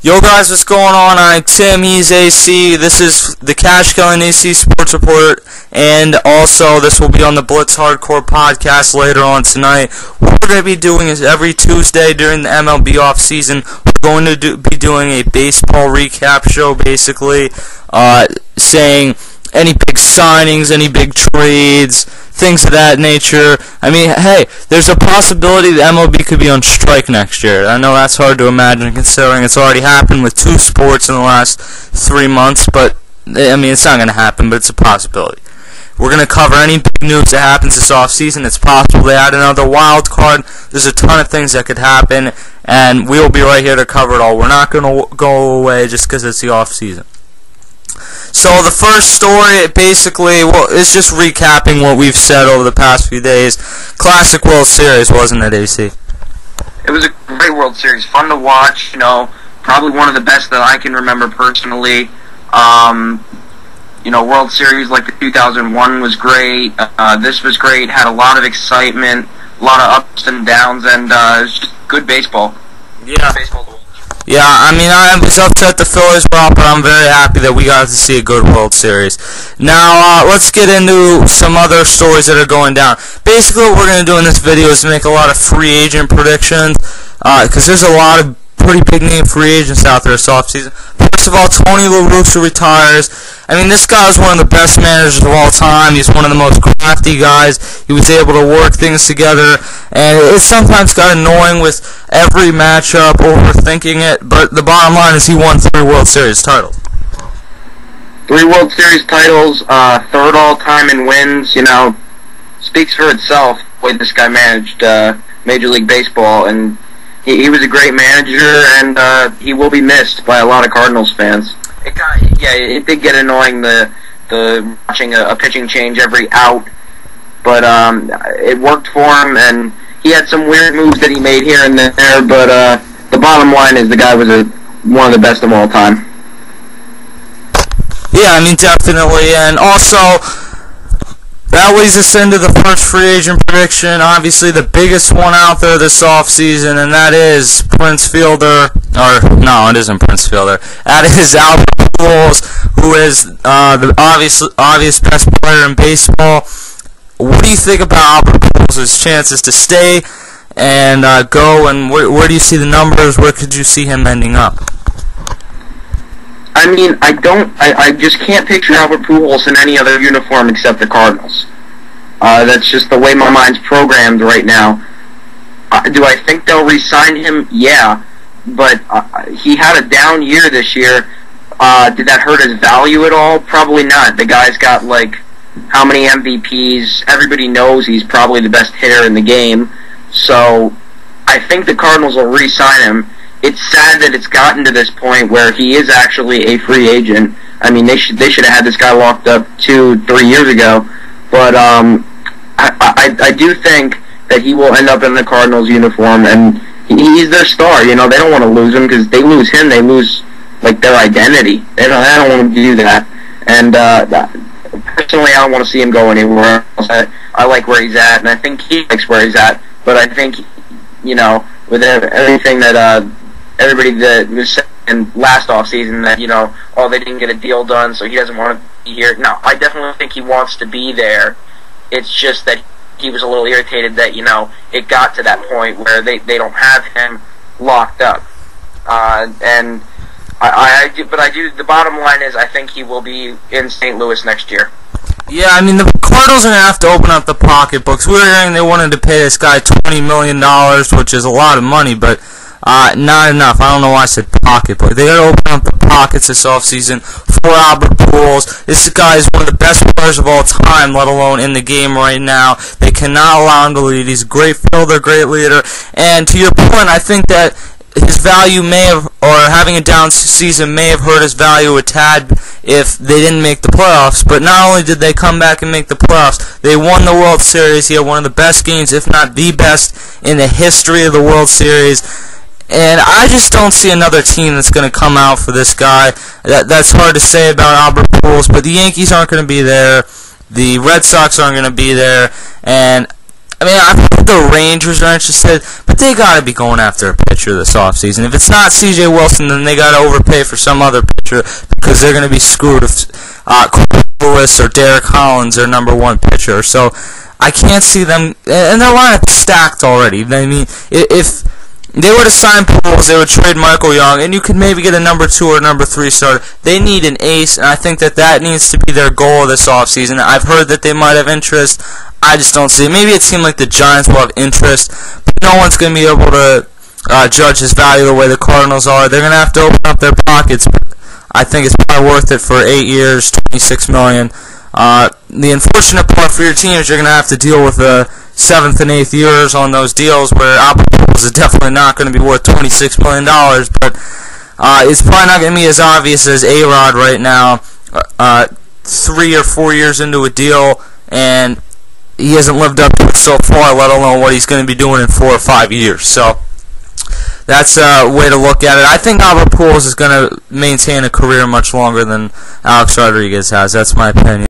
Yo guys, what's going on? I'm Tim, he's AC. This is the Cash Killing AC Sports Report, and also this will be on the Blitz Hardcore podcast later on tonight. What we're going to be doing is every Tuesday during the MLB offseason, we're going to be doing a baseball recap show, basically, saying any big signings, any big trades, things of that nature. I mean, hey, there's a possibility the MLB could be on strike next year. I know that's hard to imagine considering it's already happened with two sports in the last 3 months, but, I mean, it's not going to happen, but it's a possibility. We're going to cover any big news that happens this offseason. It's possible they add another wild card. There's a ton of things that could happen, and we'll be right here to cover it all. We're not going to go away just because it's the offseason. So the first story, basically, is just recapping what we've said over the past few days. Classic World Series, wasn't it, AC? It was a great World Series, fun to watch. Probably one of the best that I can remember personally. World Series like the 2001 was great. This was great. Had a lot of excitement, a lot of ups and downs, and it was just good baseball. Yeah. Good baseball to watch. Yeah, I mean, I was upset the Phillies were out, but I'm very happy that we got to see a good World Series. Now, let's get into some other stories that are going down. Basically, what we're going to do in this video is make a lot of free agent predictions, because there's a lot of pretty big-name free agents out there this offseason. First of all, Tony La Russa retires. I mean, this guy is one of the best managers of all time. He's one of the most crafty guys. He was able to work things together, and it sometimes got annoying with every matchup, overthinking it, but the bottom line is he won 3 World Series titles. 3 World Series titles, third all-time in wins, speaks for itself the way this guy managed Major League Baseball, and he was a great manager, and he will be missed by a lot of Cardinals fans. It did get annoying, the watching a pitching change every out, but it worked for him, and he had some weird moves that he made here and there, but the bottom line is the guy was one of the best of all time. Yeah, I mean, definitely, and also, that leads us into the first free agent prediction, obviously the biggest one out there this offseason, and that is Prince Fielder, no, it isn't Prince Fielder, that is Albert Pujols, who is the obvious best player in baseball. What do you think about Albert Pujols' chances to stay and go, and where do you see the numbers? Where could you see him ending up? I mean, I just can't picture Albert Pujols in any other uniform except the Cardinals. That's just the way my mind's programmed right now. Do I think they'll re-sign him? Yeah, but he had a down year this year. Did that hurt his value at all? Probably not. The guy's got, how many MVPs? Everybody knows he's probably the best hitter in the game. So, I think the Cardinals will re-sign him. It's sad that it's gotten to this point where he is actually a free agent. I mean, they should have had this guy locked up 2-3 years ago. But I do think that he will end up in the Cardinals uniform, and he's their star. They don't want to lose him, because they lose him, they lose their identity. They don't want him to do that. And personally, I don't want to see him go anywhere else. I like where he's at, and I think he likes where he's at. But I think with everything that everybody that was saying last offseason that, they didn't get a deal done, so he doesn't want to be here. No, I definitely think he wants to be there. It's just that he was a little irritated that, it got to that point where they don't have him locked up. And the bottom line is I think he will be in St. Louis next year. Yeah, I mean, the Cardinals are going to have to open up the pocketbooks. We were hearing they wanted to pay this guy $20 million, which is a lot of money, but not enough. I don't know why I said pocketbook. They got to open up the pockets this offseason for Albert Pujols. This guy is one of the best players of all time, let alone in the game right now. They cannot allow him to lead. He's a great fielder, great leader. And to your point, I think that his value may have, or having a down season may have hurt his value a tad if they didn't make the playoffs. But not only did they come back and make the playoffs, they won the World Series. He had one of the best games, if not the best, in the history of the World Series. And I just don't see another team that's going to come out for this guy. That's hard to say about Albert Pujols, but the Yankees aren't going to be there. The Red Sox aren't going to be there. And I mean, I've heard the Rangers are interested, but they got to be going after a pitcher this offseason. If it's not C.J. Wilson, then they got to overpay for some other pitcher because they're going to be screwed if Lewis or Derek Collins, their number one pitcher. So I can't see them, and their lineup's stacked already. I mean, if they were to sign Pujols, they would trade Michael Young, and you could maybe get a number 2 or number 3 starter. They need an ace, and I think that needs to be their goal this offseason. I've heard that they might have interest. I just don't see it. Maybe it seemed like the Giants will have interest, but no one's going to be able to judge his value the way the Cardinals are. They're going to have to open up their pockets. I think it's probably worth it for 8 years, $26 million. The unfortunate part for your team is you're going to have to deal with the 7th and 8th years on those deals where Albert Pujols is definitely not going to be worth $26 million, but it's probably not going to be as obvious as A-Rod right now, 3 or 4 years into a deal, and he hasn't lived up to it so far, let alone what he's going to be doing in 4 or 5 years. So that's a way to look at it. I think Albert Pujols is going to maintain a career much longer than Alex Rodriguez has. That's my opinion.